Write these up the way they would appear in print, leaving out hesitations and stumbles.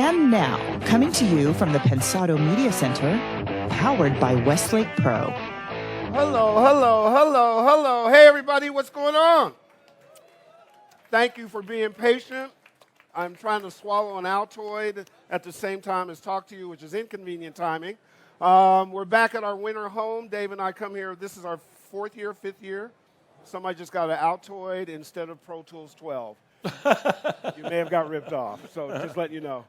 And now, coming to you from the Pensado Media Center, powered by Westlake Pro. Hello. Hey, everybody, what's going on? Thank you for being patient. I'm trying to swallow an Altoid at the same time as talk to you, which is inconvenient timing. We're back at our winter home. Dave and I come here. This is our fifth year. Somebody just got an Altoid instead of Pro Tools 12. You may have got ripped off, so just letting you know.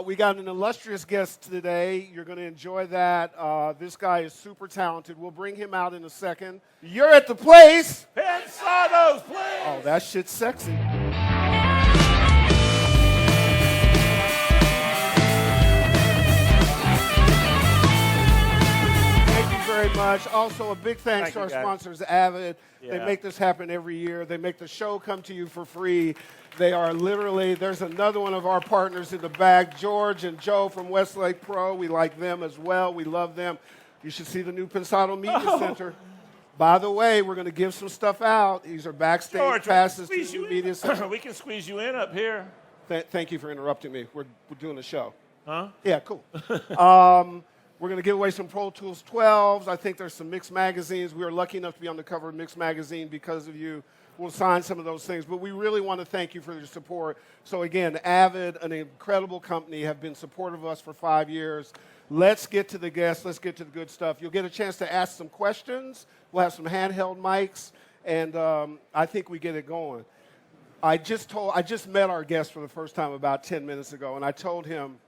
We got an illustrious guest today. You're going to enjoy that. This guy is super talented. We'll bring him out in a second. You're at the place. Pensado's place. Oh, that shit's sexy. Thank you very much. Also, a big thanks to our sponsors, Avid. Yeah. They make this happen every year. They make the show come to you for free. They are literally, there's another one of our partners in the back, George and Joe from Westlake Pro. We like them as well. We love them. You should see the new Pensado Media Center. By the way, we're going to give some stuff out. These are backstage George, passes to the Media Center. We can squeeze you in up here. Thank you for interrupting me. We're doing a show. Huh? Yeah, cool. We're going to give away some Pro Tools 12s. I think there's some Mix magazines. We were lucky enough to be on the cover of Mix magazine because of you. We'll sign some of those things. But we really want to thank you for your support. So, again, Avid, an incredible company, have been supportive of us for 5 years. Let's get to the guests. Let's get to the good stuff. You'll get a chance to ask some questions. We'll have some handheld mics. And I think we get it going. I just met our guest for the first time about 10 minutes ago, and I told him,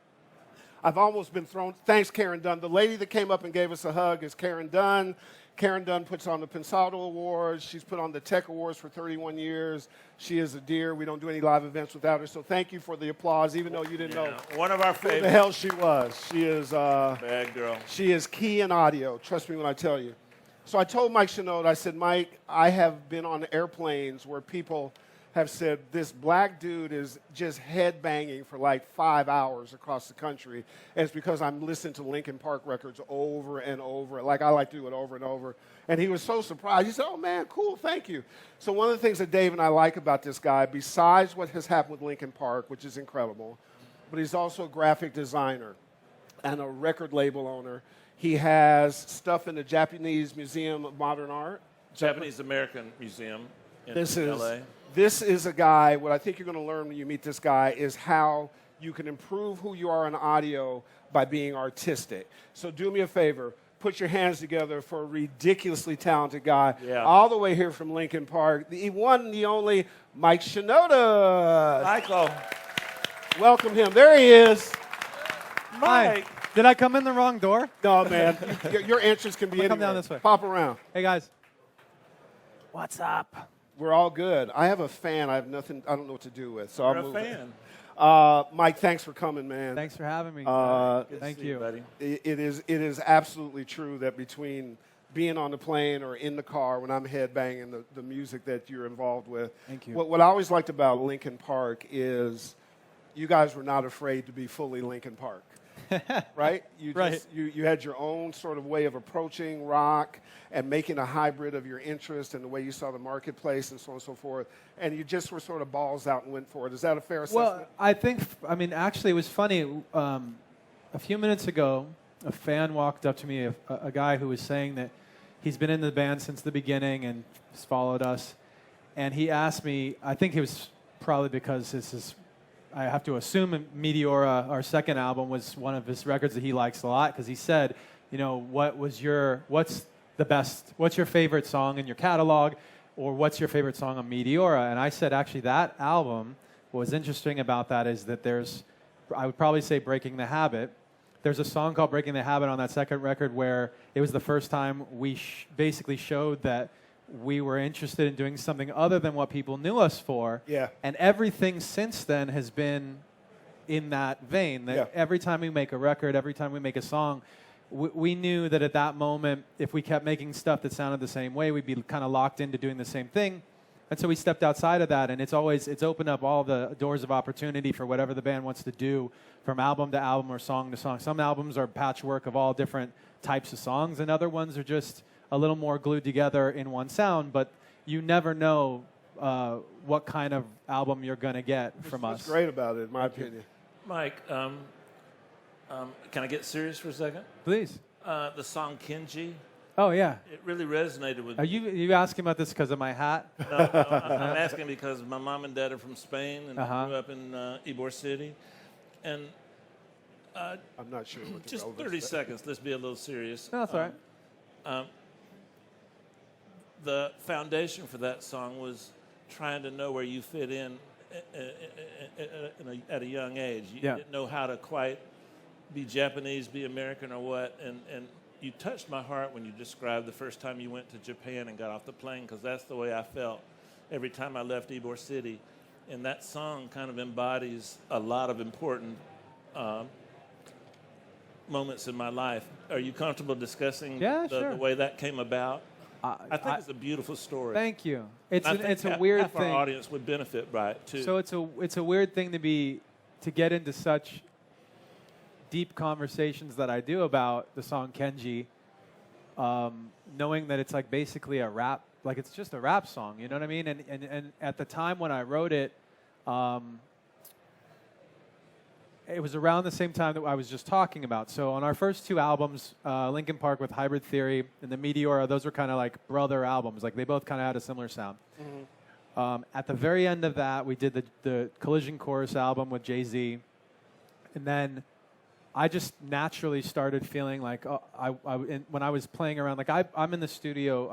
I've almost been thrown. Thanks, Karen Dunn. The lady that came up and gave us a hug is Karen Dunn. Karen Dunn puts on the Pensado Awards. She's put on the Tech Awards for 31 years. She is a dear. We don't do any live events without her. So thank you for the applause, even though you didn't know one of our favorites. Who the hell she was. She is bad girl. She is key in audio. Trust me when I tell you. So I told Mike Shinoda, I said, Mike, I have been on airplanes where people have said this black dude is just headbanging for like 5 hours across the country. And it's because I'm listening to Linkin Park records over and over. Like I like to do it over and over. And he was so surprised. He said, oh, man, cool, thank you. So one of the things that Dave and I like about this guy, besides what has happened with Linkin Park, which is incredible, but he's also a graphic designer and a record label owner. He has stuff in the Japanese Museum of Modern Art. Japanese American Museum in LA. This is a guy, what I think you're going to learn when you meet this guy is how you can improve who you are in audio by being artistic. So do me a favor, put your hands together for a ridiculously talented guy, all the way here from Linkin Park, the one, the only, Mike Shinoda. Michael. Welcome him. There he is. Mike. Hi. Did I come in the wrong door? No, man. Your entrance can be anywhere. Come down this way. Pop around. Hey, guys. What's up? We're all good. I have a fan. I have nothing. I don't know what to do with. So You're I'll move a fan. Mike, thanks for coming, man. Thanks for having me. Thank you, buddy. It is absolutely true that between being on the plane or in the car when I'm headbanging the music that you're involved with. Thank you. What I always liked about Linkin Park is you guys were not afraid to be fully Linkin Park. Right? You had your own sort of way of approaching rock and making a hybrid of your interest and the way you saw the marketplace and so on and so forth. And you just were sort of balls out and went for it. Is that a fair assessment? Well, actually, it was funny. A few minutes ago, a fan walked up to me, a guy who was saying that he's been in the band since the beginning and has followed us. And he asked me, I think it was probably because this is, I have to assume Meteora, our second album, was one of his records that he likes a lot, because he said, you know, what's your favorite song in your catalog, or what's your favorite song on Meteora? And I said, actually, that album, what was interesting about that is that I would probably say Breaking the Habit. There's a song called Breaking the Habit on that second record where it was the first time we basically showed that we were interested in doing something other than what people knew us for. Yeah. And everything since then has been in that vein. That every time we make a record, every time we make a song, we knew that at that moment, if we kept making stuff that sounded the same way, we'd be kind of locked into doing the same thing. And so we stepped outside of that, and it's opened up all the doors of opportunity for whatever the band wants to do, from album to album or song to song. Some albums are patchwork of all different types of songs, and other ones are just a little more glued together in one sound, but you never know what kind of album you're going to get from us. What's great about it, in my opinion. Mike, can I get serious for a second? Please. The song Kenji, Oh, yeah. it really resonated with Are me. you asking about this because of my hat? No, I'm asking because my mom and dad are from Spain and Uh-huh. grew up in Ybor City. And I'm not sure what the just relevance 30 is. seconds, let's be a little serious. No, that's all right. The foundation for that song was trying to know where you fit in at a young age. You Yeah. didn't know how to quite be Japanese, be American, or what. And you touched my heart when you described the first time you went to Japan and got off the plane, because that's the way I felt every time I left Ybor City. And that song kind of embodies a lot of important moments in my life. Are you comfortable discussing the way that came about? I think it's a beautiful story. Thank you. It's it's a weird half thing. Our audience would benefit by it too. So it's a weird thing to get into such deep conversations that I do about the song Kenji, knowing that it's like basically a rap, like it's just a rap song. You know what I mean? And at the time when I wrote it. It was around the same time that I was just talking about. So on our first two albums, Linkin Park with Hybrid Theory and the Meteora, those were kind of like brother albums. Like they both kind of had a similar sound. Mm-hmm. At the very end of that, we did the Collision Chorus album with Jay-Z. And then I just naturally started feeling like when I was playing around, like I'm in the studio,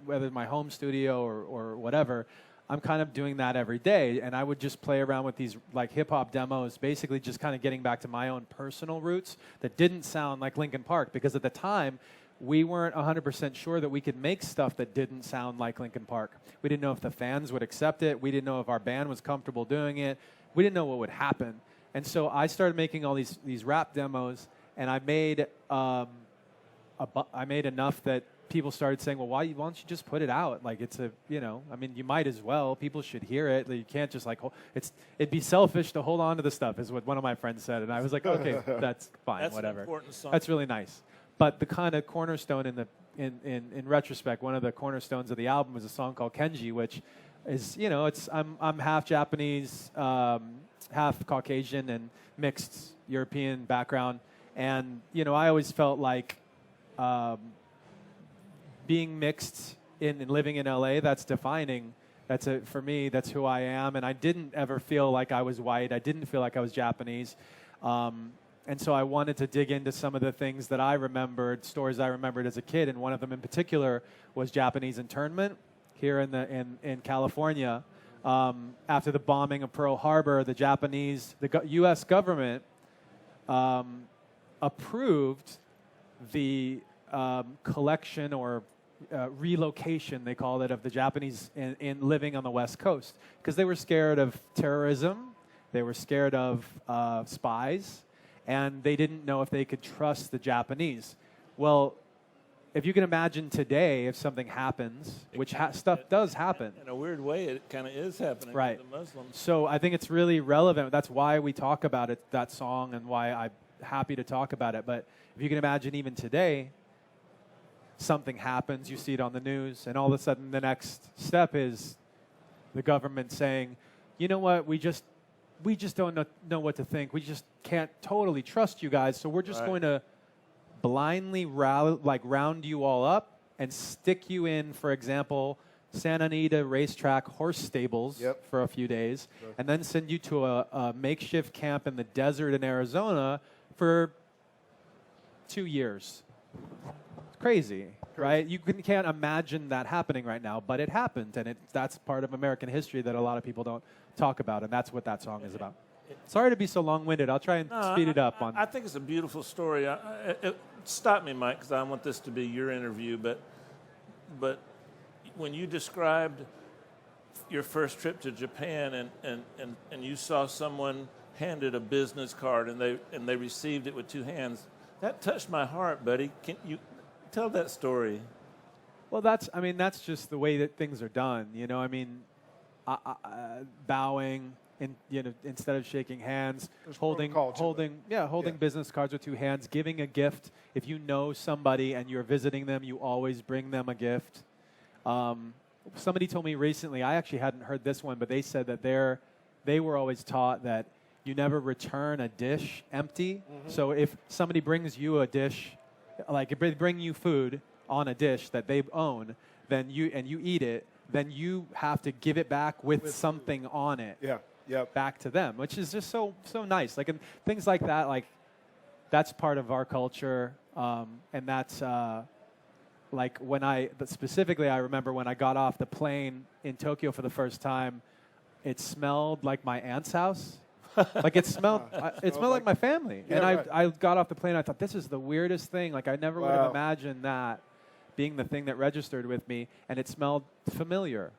whether my home studio or whatever, I'm kind of doing that every day, and I would just play around with these like hip hop demos, basically just kind of getting back to my own personal roots that didn't sound like Linkin Park, because at the time we weren't 100% sure that we could make stuff that didn't sound like Linkin Park. We didn't know if the fans would accept it. We didn't know if our band was comfortable doing it. We didn't know what would happen, and so I started making all these rap demos, and I made enough that people started saying, well, why don't you just put it out? Like, it's you might as well. People should hear it. You can't just like, it'd be selfish to hold on to the stuff, is what one of my friends said. And I was like, okay, that's fine, that's whatever. An important song. That's really nice. But the kind of cornerstone in retrospect, one of the cornerstones of the album is a song called Kenji, which is, I'm half Japanese, half Caucasian and mixed European background. And, I always felt like, being mixed in and living in LA, that's defining. For me, that's who I am. And I didn't ever feel like I was white. I didn't feel like I was Japanese. And so I wanted to dig into some of the things that I remembered, stories I remembered as a kid. And one of them in particular was Japanese internment here in California. After the bombing of Pearl Harbor, the U.S. government approved the collection or relocation, they called it, of the Japanese in living on the West Coast, because they were scared of terrorism, they were scared of spies, and they didn't know if they could trust the Japanese. Well, if you can imagine today, if something happens, which stuff does happen. In a weird way, it kind of is happening right. to the Muslims. So I think it's really relevant. That's why we talk about it, that song, and why I'm happy to talk about it. But if you can imagine even today, something happens, you see it on the news, and all of a sudden the next step is the government saying, you know what, we just don't know what to think. We just can't totally trust you guys, so we're just going to blindly round you all up and stick you in, for example, Santa Anita racetrack horse stables for a few days, and then send you to a makeshift camp in the desert in Arizona for 2 years. Crazy, right? You can't imagine that happening right now, but it happened, and that's part of American history that a lot of people don't talk about, and that's what that song is about. Sorry to be so long-winded. I'll try and speed it up. I think it's a beautiful story. Stop me, Mike, because I want this to be your interview, but when you described your first trip to Japan and you saw someone handed a business card and they received it with two hands, that touched my heart, buddy. Can you tell that story? Well, that's just the way that things are done. Bowing, instead of shaking hands, holding business cards with two hands, giving a gift. If you know somebody and you're visiting them, you always bring them a gift. Somebody told me recently, I actually hadn't heard this one, but they said that they were always taught that you never return a dish empty. So if somebody brings you a dish, like if they bring you food on a dish that they own, then you eat it, then you have to give it back with something on it. Yeah. Yep. Back to them, which is just so nice. Like, and things like that, like that's part of our culture, and that's like specifically, I remember when I got off the plane in Tokyo for the first time, it smelled like my aunt's house. Like it smelled like my family. Yeah, and right. I got off the plane, I thought, this is the weirdest thing. Like I never would have imagined that being the thing that registered with me, and it smelled familiar.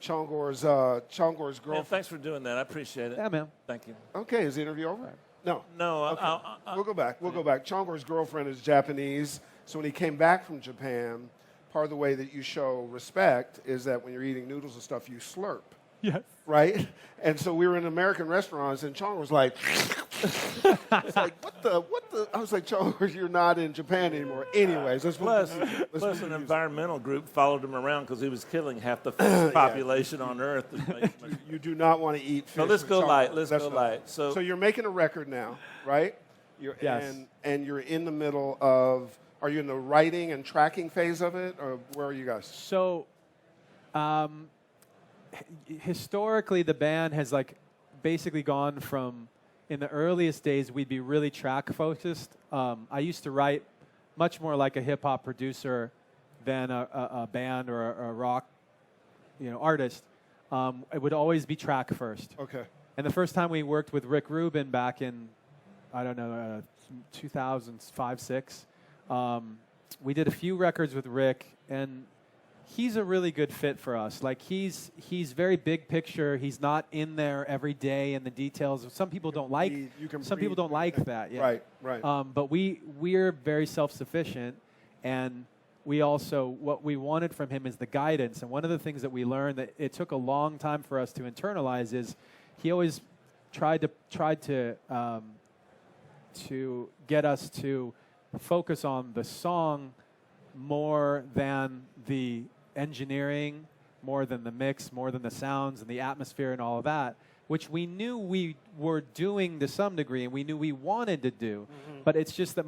Chongor's girlfriend. Man, thanks for doing that. I appreciate it. Yeah, man. Thank you. Okay, is the interview over? No. No, Okay. We'll go back. We'll go back. Chongor's girlfriend is Japanese, so when he came back from Japan, part of the way that you show respect is that when you're eating noodles and stuff, you slurp. Yes. Right? And so we were in American restaurants, and Chong was like, it's like, what the? I was like, Chong, you're not in Japan anymore. Anyways, Plus an environmental group followed him around because he was killing half the fish population on Earth. You do not want to eat fish. No, let's with go Chong. light. Let's That's go not- light. So you're making a record now, right? Yes. And you're in the middle of, are you in the writing and tracking phase of it, or where are you guys? So, historically, the band has like basically gone from, in the earliest days, we'd be really track focused. I used to write much more like a hip hop producer than a band or a rock, artist. It would always be track first. Okay. And the first time we worked with Rick Rubin back in, 2005, 6, we did a few records with Rick, and he's a really good fit for us. Like he's very big picture. He's not in there every day in the details. Some people don't like. Some people don't like that. Yeah. Right. But we're very self-sufficient, and we also, what we wanted from him is the guidance. And one of the things that we learned that it took a long time for us to internalize is he always tried to get us to focus on the song more than the engineering, more than the mix, more than the sounds and the atmosphere and all of that, which we knew we were doing to some degree and we knew we wanted to do. But it's just that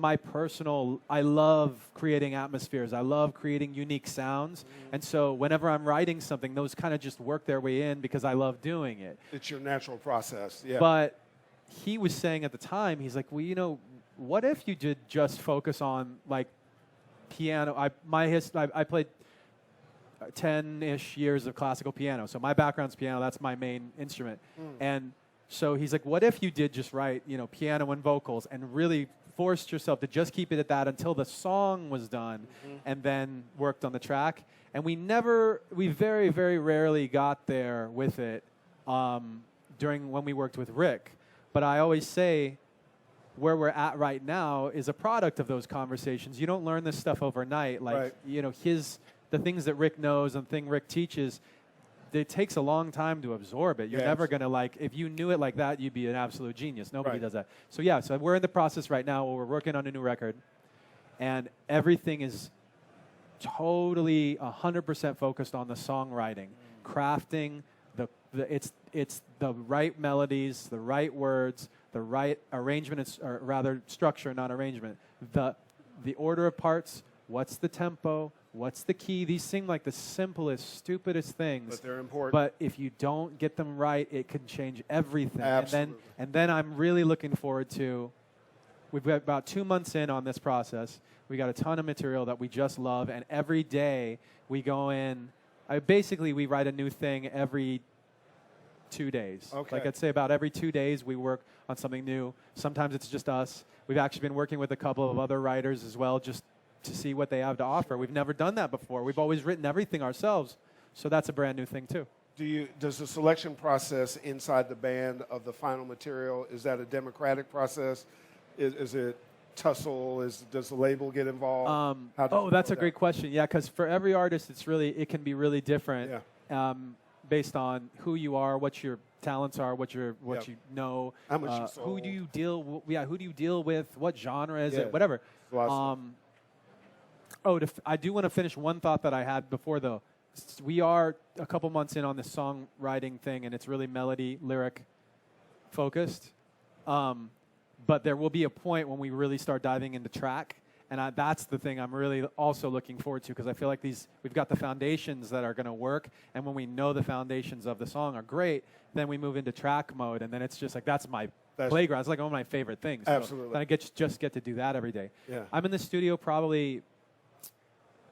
I love creating atmospheres. I love creating unique sounds. And so whenever I'm writing something, those kind of just work their way in because I love doing it. It's your natural process. Yeah. But he was saying at the time, he's like, well, what if you did just focus on like piano? I played 10-ish years of classical piano. So my background's piano. That's my main instrument. And so he's like, what if you did just write, piano and vocals and really forced yourself to just keep it at that until the song was done and then worked on the track? And we very, very rarely got there with it during when we worked with Rick. But I always say where we're at right now is a product of those conversations. You don't learn this stuff overnight. Like, the things that Rick knows and thing Rick teaches, it takes a long time to absorb it. You're never going to if you knew it like that, you'd be an absolute genius. Nobody does that. So so we're in the process right now where we're working on a new record, and everything is totally 100% focused on the songwriting, crafting it's the right melodies, the right words, the right arrangement, or rather structure, not arrangement. The order of parts, what's the tempo, what's the key. These seem like the simplest, stupidest things. But they're important. But if you don't get them right, it can change everything. Absolutely. And then I'm really looking forward to, we've got about 2 months in on this process. We got a ton of material that we just love, and every day we go in, we write a new thing every 2 days. Okay. Like I'd say about every 2 days we work on something new. Sometimes it's just us. We've actually been working with a couple of other writers as well just to see what they have to offer. We've never done that before. We've always written everything ourselves. So that's a brand new thing too. Does the selection process inside the band of the final material, is that a democratic process? Is it tussle? Does the label get involved? That's a great question. Yeah, because for every artist, it can be really different. Yeah. Based on who you are, what your talents are, what you know, how much you sold. who do you deal with, what genre is it, whatever. I do want to finish one thought that I had before though. We are a couple months in on this songwriting thing, and it's really melody, lyric focused. But there will be a point when we really start diving into track. And that's the thing I'm really also looking forward to, because I feel like we've got the foundations that are going to work. And when we know the foundations of the song are great, then we move into track mode. And then it's just like, that's my playground. It's like one of my favorite things. Absolutely. So I just get to do that every day. Yeah. I'm in the studio probably.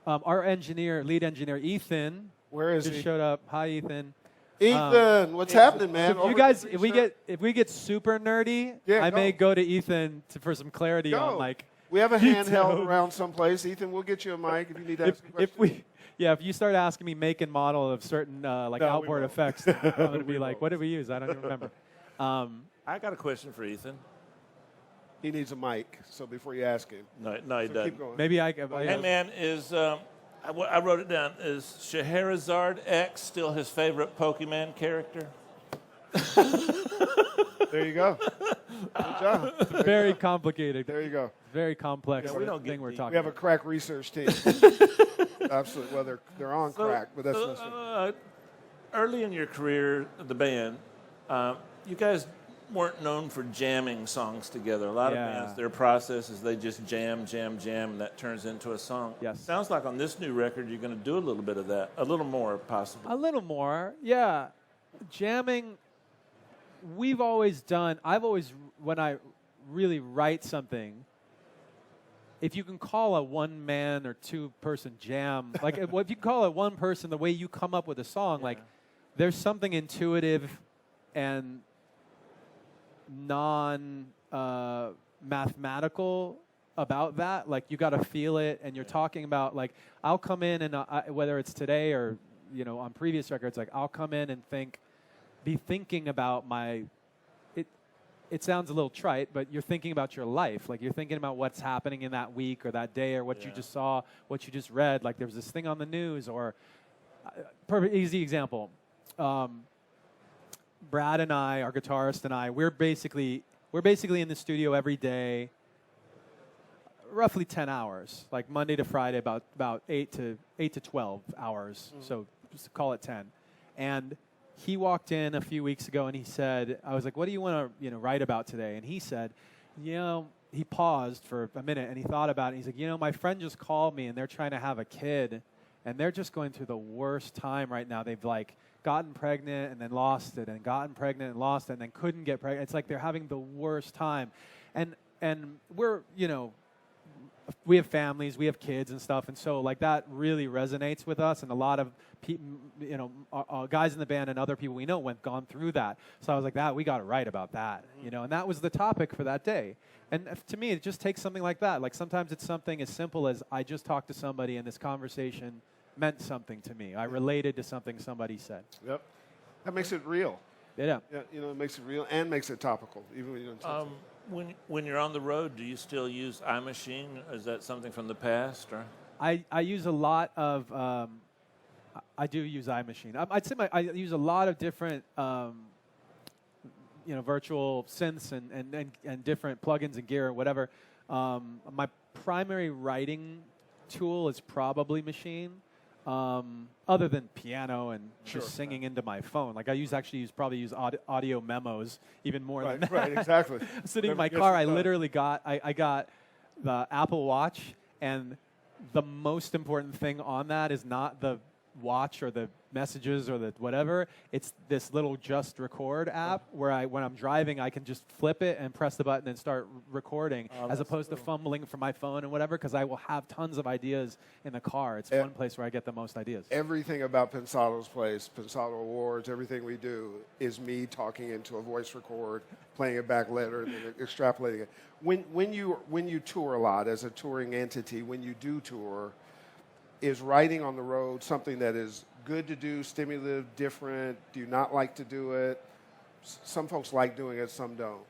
Our lead engineer, Ethan. Where is just he? Showed up. Hi, Ethan. Ethan, what's happening, man? So you guys, if we get super nerdy, I may go to Ethan for some clarity on like. We have a handheld around someplace. Ethan, we'll get you a mic if you need to ask a question. If you start asking me make and model of certain outboard effects, I'm going to be like, what did we use? I don't even remember. I got a question for Ethan. He needs a mic, so before you ask him. No, he doesn't. Keep going. Maybe Hey, man, I wrote it down. Is Scheherazade X still his favorite Pokemon character? There you go. Good job. Very complicated. There you go. Very complex we don't thing we're talking We have a about. crack research team. Absolutely. Well, they're on crack, but that's not early in your career, the band, you guys weren't known for jamming songs together. A lot of bands, their process is they just jam, and that turns into a song. Yes. Sounds like on this new record, you're going to do a little bit of that, a little more possibly. A little more, yeah. Jamming, I've always, when I really write something, if you can call a one-man or two-person jam, like if you call it one person, the way you come up with a song, like there's something intuitive and non-mathematical about that. Like you got to feel it, and you're talking about like I'll come in and whether it's today or on previous records, like I'll come in and be thinking about it sounds a little trite, but you're thinking about your life. Like you're thinking about what's happening in that week or that day or what you just saw, what you just read. Like there was this thing on the news or perfect easy example. Brad and I, our guitarist and I, we're basically in the studio every day, roughly 10 hours, like Monday to Friday, about 8 to 12 hours. So just call it 10. And he walked in a few weeks ago and he said, I was like, what do you want to write about today? And he said, he paused for a minute and he thought about it. He's like, my friend just called me and they're trying to have a kid and they're just going through the worst time right now. They've like gotten pregnant and then lost it and gotten pregnant and lost it and then couldn't get pregnant. It's like they're having the worst time. And we're, we have families, we have kids and stuff, and so like that really resonates with us. And a lot of guys in the band and other people we know gone through that. So I was like, we got to write about that, and that was the topic for that day. And to me, it just takes something like that. Like sometimes it's something as simple as I just talked to somebody and this conversation meant something to me. I related to something somebody said. Yep, that makes it real. Yeah. It makes it real and makes it topical, even when you don't touch it. When you're on the road, do you still use iMachine? Is that something from the past, or? I use a lot of. I do use iMachine. I'd say I use a lot of different, virtual synths and different plugins and gear or whatever. My primary writing tool is probably Machine. Other than piano and just singing into my phone. Like I probably use audio memos even more than that. Right, exactly. I'm sitting in my car, I literally got the Apple Watch, and the most important thing on that is not the watch or the messages or the whatever. It's this little Just Record app where when I'm driving, I can just flip it and press the button and start recording, as opposed to fumbling for my phone and whatever, because I will have tons of ideas in the car. It's one place where I get the most ideas. Everything about Pensado's place, Pensado Awards, everything we do is me talking into a voice record, playing it back later, and then extrapolating it. When you tour a lot as a touring entity, when you do tour, is writing on the road something that is good to do, stimulative, different? Do you not like to do it? Some folks like doing it, some don't.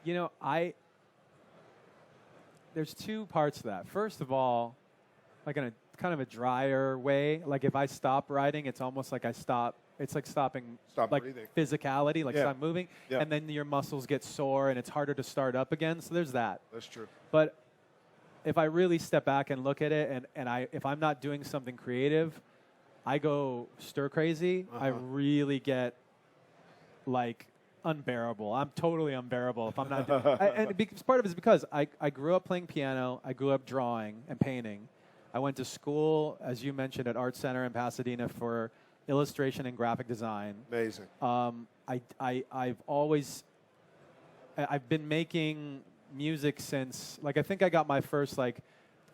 There's two parts to that. First of all, like in a kind of a drier way, like if I stop writing, it's almost like I stop. It's like stop like breathing. Physicality, like stop moving, and then your muscles get sore and it's harder to start up again. So there's that. That's true. But if I really step back and look at it, and if I'm not doing something creative, I go stir crazy. I really get like unbearable. I'm totally unbearable if I'm not. Part of it is because I grew up playing piano. I grew up drawing and painting. I went to school, as you mentioned, at Art Center in Pasadena for illustration and graphic design. Amazing. I've been making music since, like, I think I got my first, like,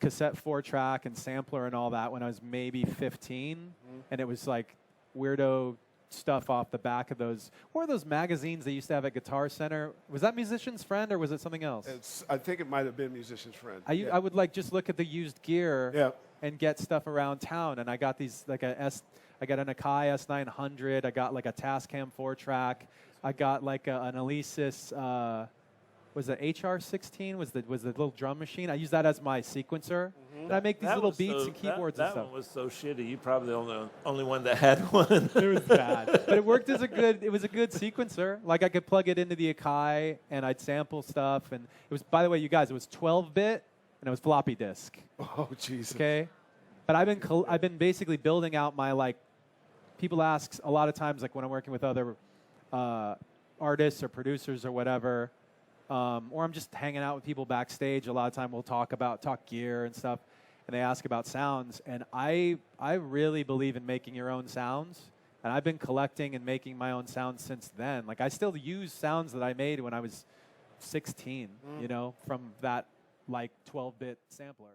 cassette 4-track and sampler and all that when I was maybe 15. And it was, like, weirdo stuff off the back of those. What were those magazines they used to have at Guitar Center? Was that Musician's Friend or was it something else? I think it might have been Musician's Friend. I would, like, just look at the used gear and get stuff around town. And I got these, like, I got an Akai S900. I got, like, a Tascam 4-track. I got, like, an Alesis, was it HR16? Was the little drum machine? I used that as my sequencer. And I make these little beats and keyboards and stuff. That one was so shitty. You probably the only one that had one. It was bad, but it worked as it was a good sequencer. Like, I could plug it into the Akai and I'd sample stuff. And it was, by the way, you guys, it was 12-bit and it was floppy disk. Oh, Jesus. Okay, but I've been basically building out my, like, people ask a lot of times, like when I'm working with other artists or producers or whatever. Or I'm just hanging out with people backstage. A lot of time we'll talk gear and stuff, and they ask about sounds. And I really believe in making your own sounds, and I've been collecting and making my own sounds since then. Like, I still use sounds that I made when I was 16, you know, from that, like, 12-bit sampler.